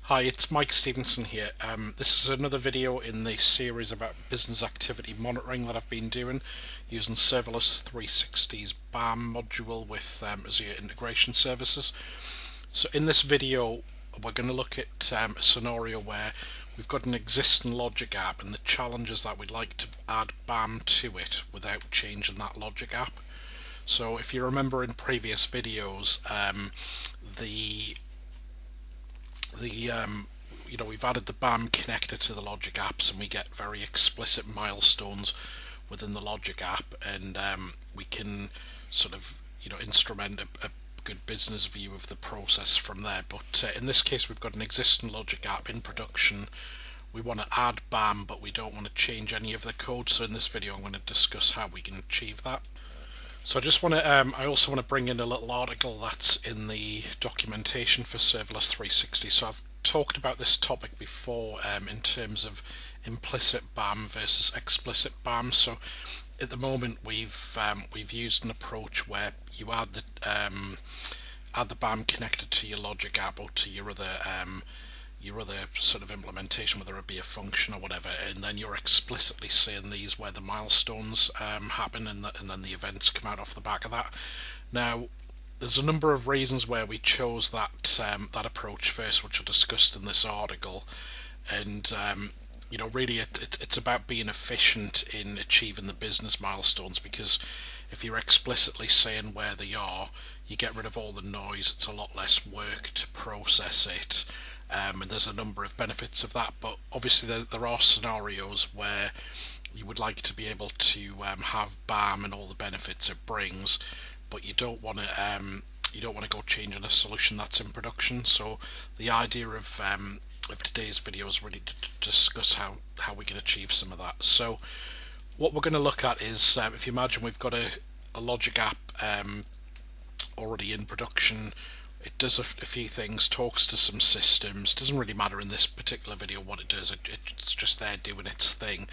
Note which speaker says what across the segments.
Speaker 1: Hi, it's Mike Stevenson here. This is another video in the series about business activity monitoring that I've been doing using Serverless 360's BAM module with Azure Integration Services. So in this video, we're going to look at a scenario where we've got an existing logic app and the challenge is that we'd like to add BAM to it without changing that logic app. So if you remember in previous videos, we've added the BAM connector to the logic apps and we get very explicit milestones within the logic app, and we can sort of instrument a good business view of the process from there. But in this case we've got an existing logic app in production. We want to add BAM but we don't want to change any of the code, so in this video I'm going to discuss how we can achieve that. So I also want to bring in a little article that's in the documentation for Serverless 360. So I've talked about this topic before in terms of implicit BAM versus explicit BAM. So at the moment we've used an approach where you add the BAM connected to your logic app or to your other sort of implementation, whether it be a function or whatever, and then you're explicitly saying these where the milestones happen, and then the events come out off the back of that. Now, there's a number of reasons where we chose that approach first, which are discussed in this article, and really it's about being efficient in achieving the business milestones, because if you're explicitly saying where they are, you get rid of all the noise. It's a lot less work to process it. And there's a number of benefits of that, but obviously there are scenarios where you would like to be able to have BAM and all the benefits it brings, but you don't want to go changing a solution that's in production. So the idea of today's video is really to discuss how we can achieve some of that. So what we're going to look at is, if you imagine we've got a logic app already in production. It does a few things, talks to some systems. Doesn't really matter in this particular video what it does. It's just there doing its thing.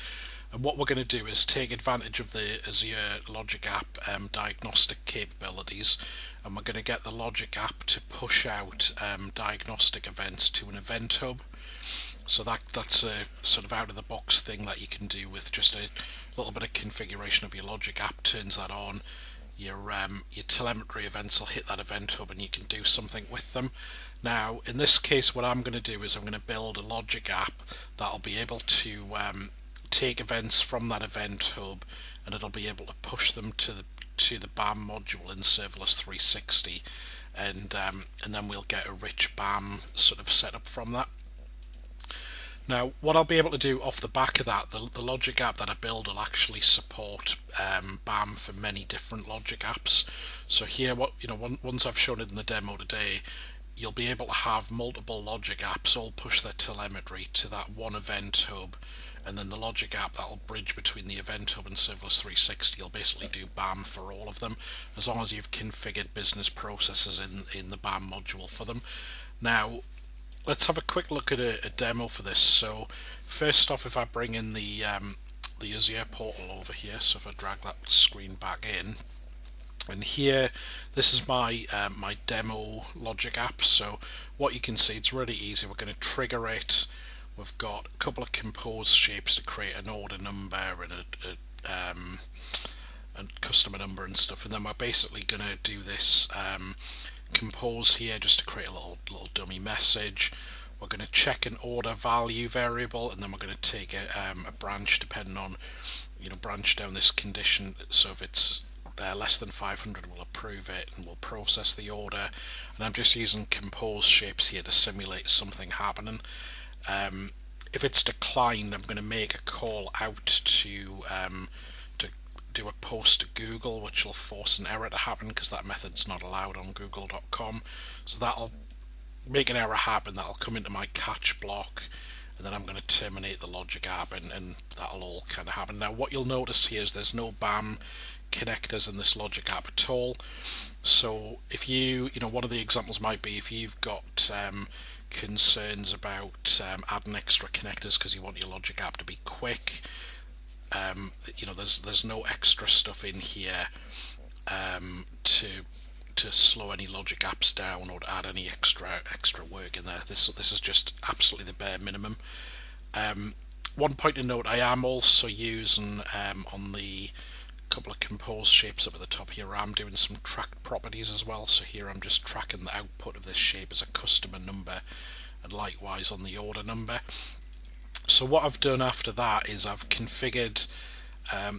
Speaker 1: And what we're going to do is take advantage of the Azure Logic App diagnostic capabilities, and we're going to get the Logic App to push out diagnostic events to an event hub. So that's a sort of out-of-the-box thing that you can do with just a little bit of configuration of your Logic App. Turns that on. Your telemetry events will hit that event hub and you can do something with them. Now in this case what I'm going to do is I'm going to build a logic app that'll be able to take events from that event hub, and it'll be able to push them to the BAM module in Serverless 360, and then we'll get a rich BAM sort of setup from that. Now, what I'll be able to do off the back of that, the logic app that I build will actually support BAM for many different logic apps. So here, once I've shown it in the demo today, you'll be able to have multiple logic apps all push their telemetry to that one event hub, and then the logic app that will bridge between the event hub and Serverless 360 will basically do BAM for all of them, as long as you've configured business processes in the BAM module for them. Now, let's have a quick look at a demo for this. So first off, if I bring in the Azure portal over here, so if I drag that screen back in, and here this is my my demo logic app. So what you can see, it's really easy. We're going to trigger it. We've got a couple of compose shapes to create an order number and a customer number and stuff, and then we're basically going to do this compose here just to create a little dummy message. We're going to check an order value variable, and then we're going to take a branch depending on, branch down this condition. So if it's less than 500, we'll approve it and we'll process the order. And I'm just using compose shapes here to simulate something happening. If it's declined, I'm going to make a call out to do a post to Google, which will force an error to happen because that method's not allowed on google.com. So that'll make an error happen, that'll come into my catch block, and then I'm going to terminate the logic app, and that'll all kind of happen. Now what you'll notice here is there's no BAM connectors in this logic app at all. So if one of the examples might be if you've got concerns about adding extra connectors because you want your logic app to be quick, there's no extra stuff in here to to slow any logic apps down or to add any extra work in there. This is just absolutely the bare minimum. One point to note, I am also using on the couple of compose shapes up at the top here, I'm doing some tracked properties as well. So here I'm just tracking the output of this shape as a customer number, and likewise on the order number. So what I've done after that is I've configured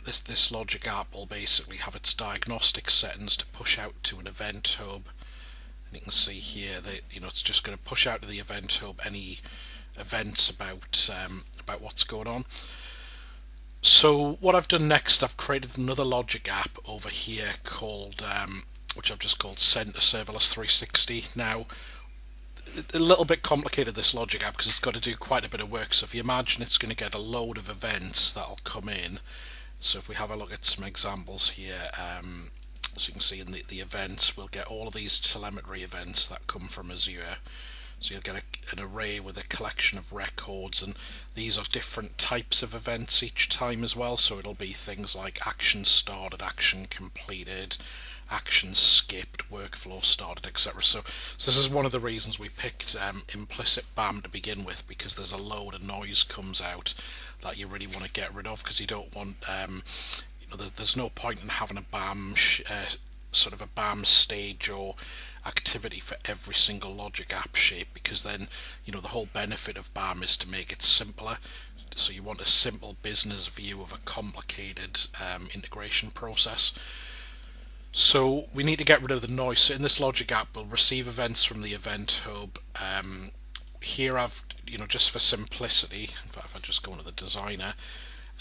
Speaker 1: this logic app will basically have its diagnostic settings to push out to an event hub, and you can see here that it's just going to push out to the event hub any events about what's going on. So what I've done next, I've created another logic app over here called which I've just called Send to Serverless 360. Now, a little bit complicated, this logic app, because it's got to do quite a bit of work. So if you imagine it's going to get a load of events that'll come in. So if we have a look at some examples here, so you can see in the events, we'll get all of these telemetry events that come from Azure. So you'll get an array with a collection of records, and these are different types of events each time as well. So it'll be things like action started, action completed, action skipped, workflow started, etc. So this is one of the reasons we picked implicit BAM to begin with, because there's a load of noise comes out that you really want to get rid of, because you don't want there's no point in having a BAM sort of a BAM stage or activity for every single logic app shape, because then the whole benefit of BAM is to make it simpler. So you want a simple business view of a complicated integration process. So we need to get rid of the noise. So in this logic app, we'll receive events from the event hub. Here I've, just for simplicity, in fact, if I just go into the designer,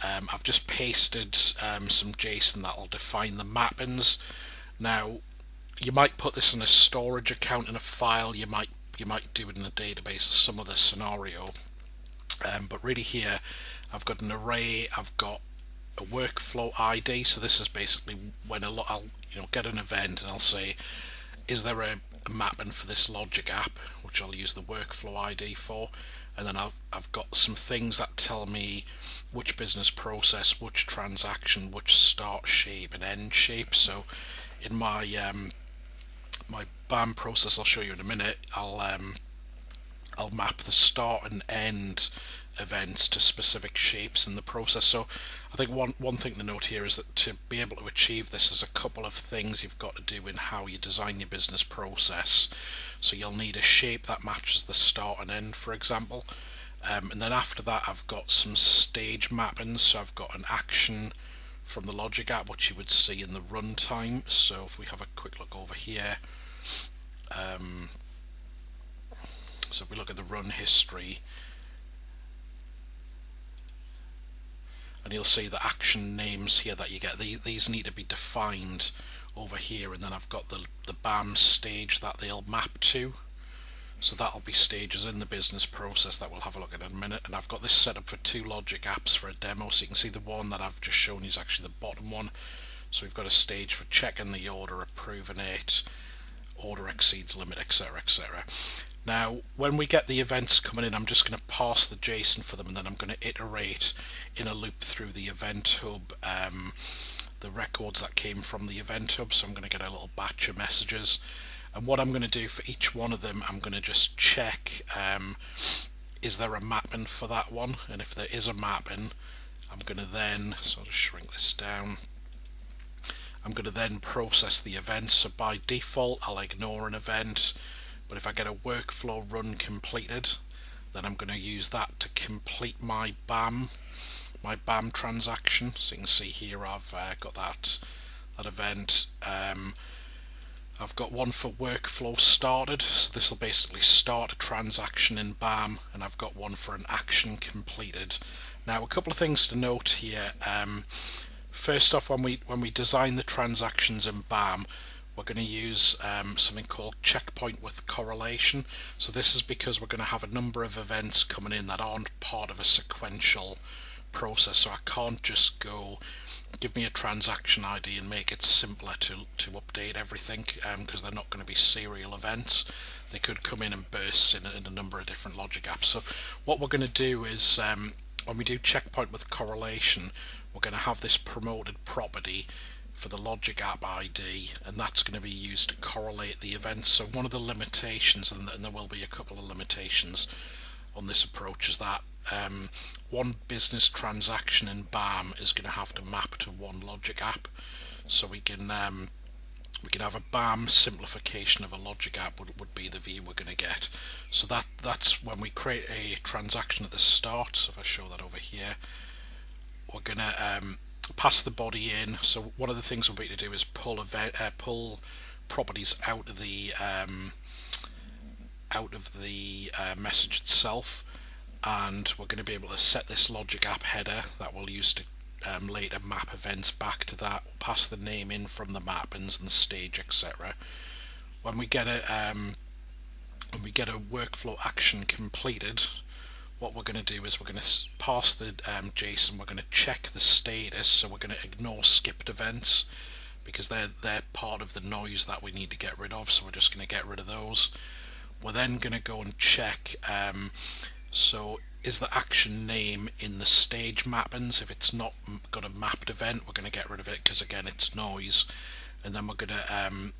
Speaker 1: I've just pasted some JSON that will define the mappings. Now, you might put this in a storage account in a file. You might do it in a database or some other scenario. But really here, I've got an array. I've got a workflow ID. So this is basically when I'll get an event and I'll say, is there a mapping for this logic app, which I'll use the workflow ID for, and then I've got some things that tell me which business process, which transaction, which start shape and end shape. So in my my BAM process, I'll show you in a minute, I'll map the start and end events to specific shapes in the process. So I think one thing to note here is that to be able to achieve this, there's a couple of things you've got to do in how you design your business process. So you'll need a shape that matches the start and end, for example, and then after that I've got some stage mappings. So I've got an action from the logic app, which you would see in the runtime. So if we have a quick look over here, so if we look at the run history, and you'll see the action names here that you get. These need to be defined over here, and then I've got the BAM stage that they'll map to. So that'll be stages in the business process that we'll have a look at in a minute. And I've got this set up for two logic apps for a demo, so you can see the one that I've just shown you is actually the bottom one. So we've got a stage for checking the order, approving it, order exceeds limit, etc, etc. Now, when we get the events coming in, I'm just going to pass the JSON for them, and then I'm going to iterate in a loop through the event hub the records that came from the event hub. So I'm going to get a little batch of messages, and what I'm going to do for each one of them, I'm going to just check is there a mapping for that one, and if there is a mapping, I'm going to then, so I'll just shrink this down, I'm going to then process the event. So by default I'll ignore an event, but if I get a workflow run completed, then I'm going to use that to complete my BAM transaction. So you can see here I've got that event. I've got one for workflow started, so this will basically start a transaction in BAM, and I've got one for an action completed. Now, a couple of things to note here. First off, when we design the transactions in BAM, we're going to use something called checkpoint with correlation. So this is because we're going to have a number of events coming in that aren't part of a sequential process. So I can't just go give me a transaction ID and make it simpler to update everything, because they're not going to be serial events. They could come in and burst in a number of different logic apps. So what we're going to do is when we do checkpoint with correlation, we're going to have this promoted property for the logic app ID, and that's going to be used to correlate the events. So one of the limitations, and there will be a couple of limitations on this approach, is that one business transaction in BAM is going to have to map to one logic app. So we can have a BAM simplification of a logic app would be the view we're going to get. So that's when we create a transaction at the start. So if I show that over here, we're going to pass the body in. So one of the things we're going to do is pull properties out of the message itself, and we're going to be able to set this logic app header that we'll use to later map events back to that. We'll pass the name in from the mappings and the stage, etc. When we get a workflow action completed, what we're going to do is we're going to pass the JSON. We're going to check the status, so we're going to ignore skipped events because they're part of the noise that we need to get rid of. So we're just going to get rid of those. We're then going to go and check. So is the action name in the stage mappings? If it's not got a mapped event, we're going to get rid of it because again it's noise. And then we're going to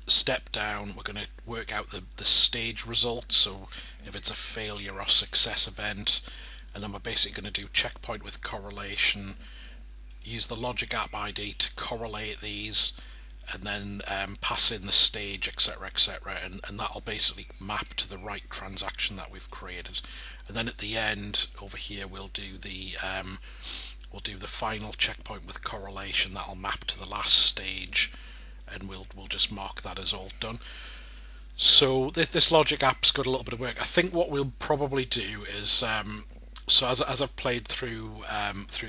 Speaker 1: step down. We're going to work out the stage result, so if it's a failure or success event, and then we're basically going to do checkpoint with correlation, use the logic app ID to correlate these, and then pass in the stage, etc., etc., and that'll basically map to the right transaction that we've created. And then at the end over here we'll do the final checkpoint with correlation that'll map to the last stage, and we'll just mark that as all done. So this logic app's got a little bit of work. I think what we'll probably do is so as I've played through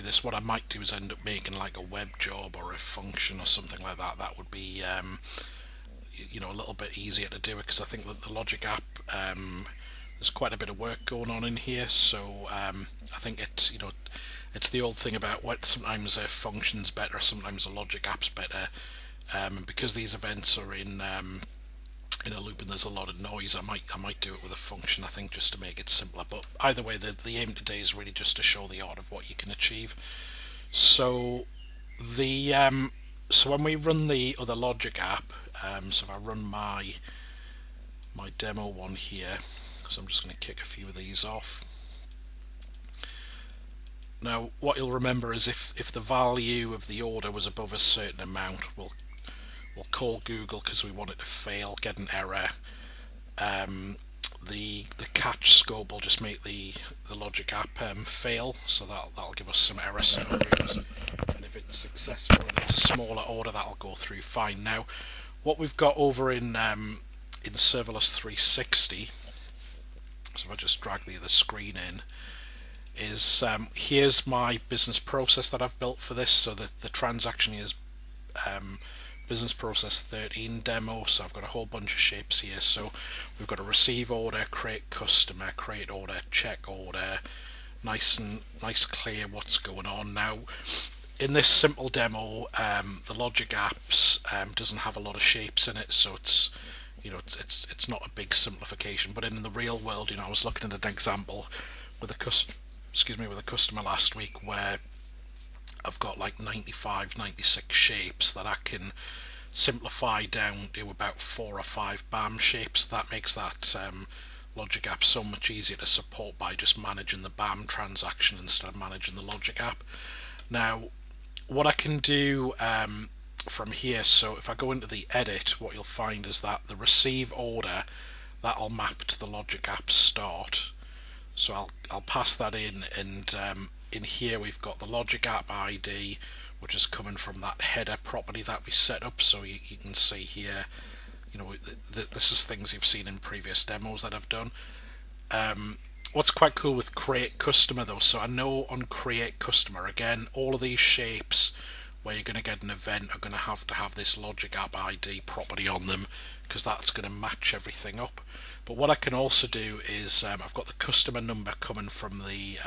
Speaker 1: this, what I might do is end up making like a web job or a function or something like that. That would be a little bit easier to do it, because I think that the logic app there's quite a bit of work going on in here. So I think it's the old thing about what sometimes a function's better, sometimes a logic app's better. Because these events are in a loop and there's a lot of noise, I might do it with a function, I think, just to make it simpler. But either way, the aim today is really just to show the art of what you can achieve. So so when we run the other logic app, so if I run my demo one here, so I'm just going to kick a few of these off. Now what you'll remember is if the value of the order was above a certain amount, we'll call Google because we want it to fail, get an error. The catch scope will just make the logic app fail, so that'll give us some error scenarios. And if it's successful and it's a smaller order, that'll go through fine. Now, what we've got over in Serverless 360, so if I just drag the screen in, is here's my business process that I've built for this. So the transaction is business process 13 demo. So I've got a whole bunch of shapes here. So we've got a receive order, create customer, create order, check order. Nice clear what's going on. Now in this simple demo, the logic apps doesn't have a lot of shapes in it, so it's not a big simplification. But in the real world, I was looking at an example with a customer last week where I've got like 95, 96 shapes that I can simplify down to about 4 or 5 BAM shapes. That makes that logic app so much easier to support by just managing the BAM transaction instead of managing the logic app. Now, what I can do from here, so if I go into the edit, what you'll find is that the receive order, that'll map to the logic app start. So I'll pass that in, and in here we've got the logic app ID, which is coming from that header property that we set up. So you can see here, this is things you've seen in previous demos that I've done. What's quite cool with create customer though, so I know on create customer, again, all of these shapes where you're going to get an event are going to have this logic app ID property on them, because that's going to match everything up. But what I can also do is I've got the customer number coming from the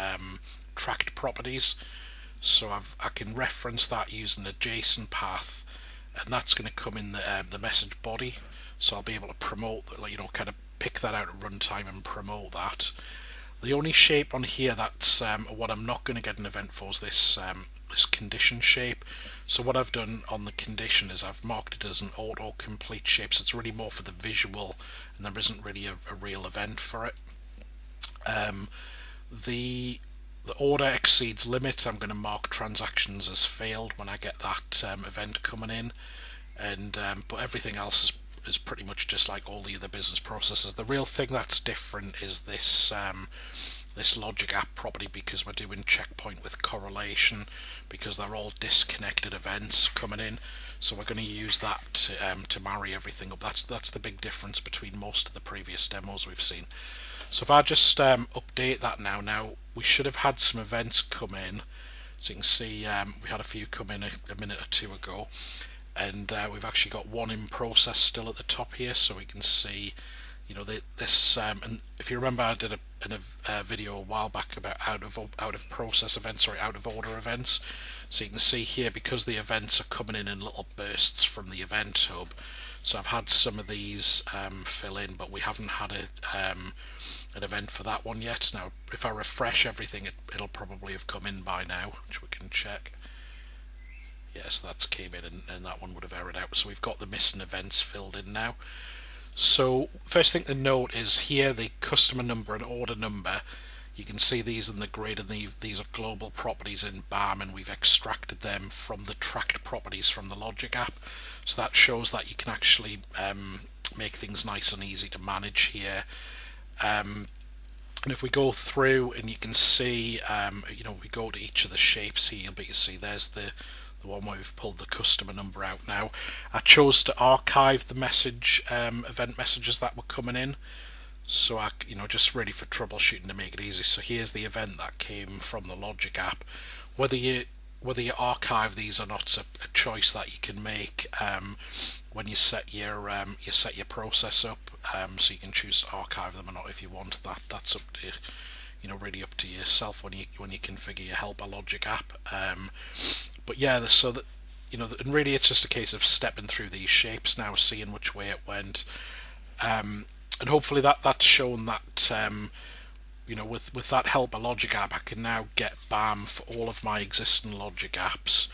Speaker 1: tracked properties, so I can reference that using a JSON path, and that's going to come in the message body. So I'll be able to promote, kind of pick that out at runtime and promote that. The only shape on here that's what I'm not going to get an event for is this condition shape. So what I've done on the condition is I've marked it as an autocomplete shape, so it's really more for the visual, and there isn't really a real event for it. The order exceeds limit, I'm going to mark transactions as failed when I get that event coming in, and but everything else is pretty much just like all the other business processes. The real thing that's different is this logic app property, because we're doing checkpoint with correlation, because they're all disconnected events coming in. So we're going to use that to marry everything up. That's the big difference between most of the previous demos we've seen. So if I just update that now we should have had some events come in. So you can see we had a few come in a minute or two ago, and we've actually got one in process still at the top here, so we can see, you know, this. And if you remember, I did a video a while back about out of process events, or out of order events. So you can see here, because the events are coming in little bursts from the event hub. So I've had some of these fill in, but we haven't had an event for that one yet. Now, if I refresh everything, it'll probably have come in by now, which we can check. Yes, that's came in, and that one would have errored out. So we've got the missing events filled in now. So first thing to note is here the customer number and order number. You can see these in the grid, and these are global properties in BAM, and we've extracted them from the tracked properties from the Logic app. So that shows that you can actually make things nice and easy to manage here. And if we go through, and you can see, you know, we go to each of the shapes here, you'll be able to see there's the one where we've pulled the customer number out now. I chose to archive the message, event messages that were coming in. So I, you know, just really for troubleshooting to make it easy. So here's the event that came from the Logic app. Whether you archive these or not is a choice that you can make when you set your process up. So you can choose to archive them or not if you want. That's up to, you know, really up to yourself when you configure your helper Logic app. But yeah, so that, you know, and really it's just a case of stepping through these shapes now, seeing which way it went. And hopefully that's shown that, you know, with that helper Logic app, I can now get BAM for all of my existing Logic apps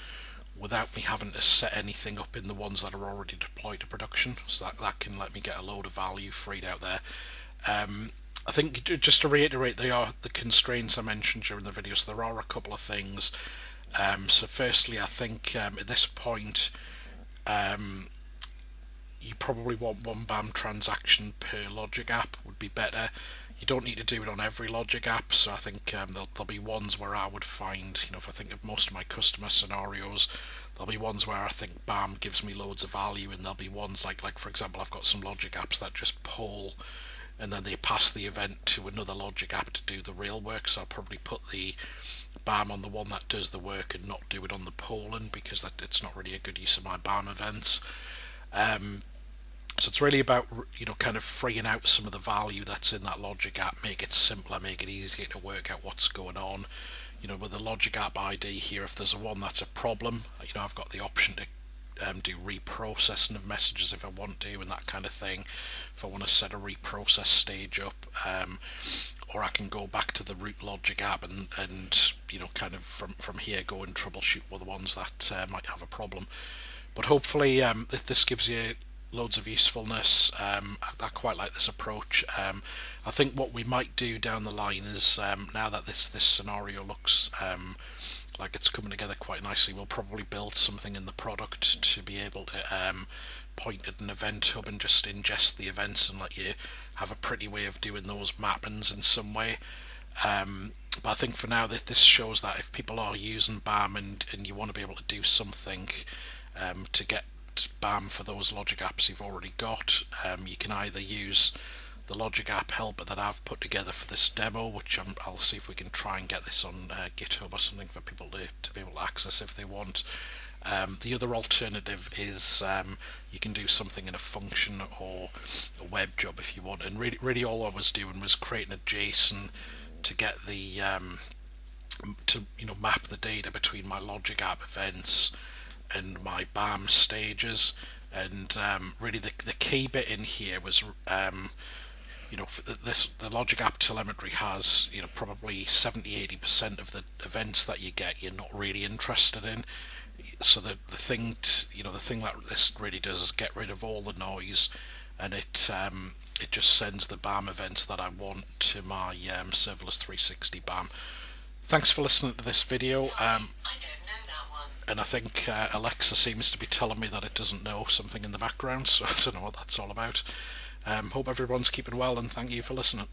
Speaker 1: without me having to set anything up in the ones that are already deployed to production. So that can let me get a load of value freed out there. I think, just to reiterate, they are the constraints I mentioned during the video. So there are a couple of things. So firstly, I think at this point, you probably want one BAM transaction per Logic app would be better. You don't need to do it on every Logic app, so I think there'll be ones where I would find, you know, if I think of most of my customer scenarios, there'll be ones where I think BAM gives me loads of value, and there'll be ones like for example, I've got some Logic apps that just poll, and then they pass the event to another Logic app to do the real work. So I'll probably put the BAM on the one that does the work and not do it on the polling, because it's not really a good use of my BAM events. So it's really about, you know, kind of freeing out some of the value that's in that Logic app, make it simpler, make it easier to work out what's going on. You know, with the Logic app ID here, if there's one that's a problem, you know, I've got the option to do reprocessing of messages if I want to, and that kind of thing. If I want to set a reprocess stage up, or I can go back to the root Logic app and you know, kind of from here go and troubleshoot with the ones that might have a problem. But hopefully this gives you loads of usefulness. I quite like this approach. I think what we might do down the line is, now that this scenario looks like it's coming together quite nicely, we'll probably build something in the product to be able to point at an event hub and just ingest the events and let you have a pretty way of doing those mappings in some way. But I think for now this shows that if people are using BAM and you want to be able to do something to get BAM for those Logic apps you've already got, you can either use the Logic app helper that I've put together for this demo, which I'll see if we can try and get this on GitHub or something for people to be able to access if they want. The other alternative is you can do something in a function or a web job if you want, and really all I was doing was creating a JSON to get the to, you know, map the data between my Logic app events and my BAM stages. And really the key bit in here was you know, the Logic App telemetry has, you know, probably 70-80% of the events that you get you're not really interested in. So the thing the thing that this really does is get rid of all the noise, and it just sends the BAM events that I want to my serverless 360 BAM. Thanks for listening to this video.
Speaker 2: I don't know that one.
Speaker 1: And I think Alexa seems to be telling me that it doesn't know something in the background, so I don't know what that's all about. Hope everyone's keeping well, and thank you for listening.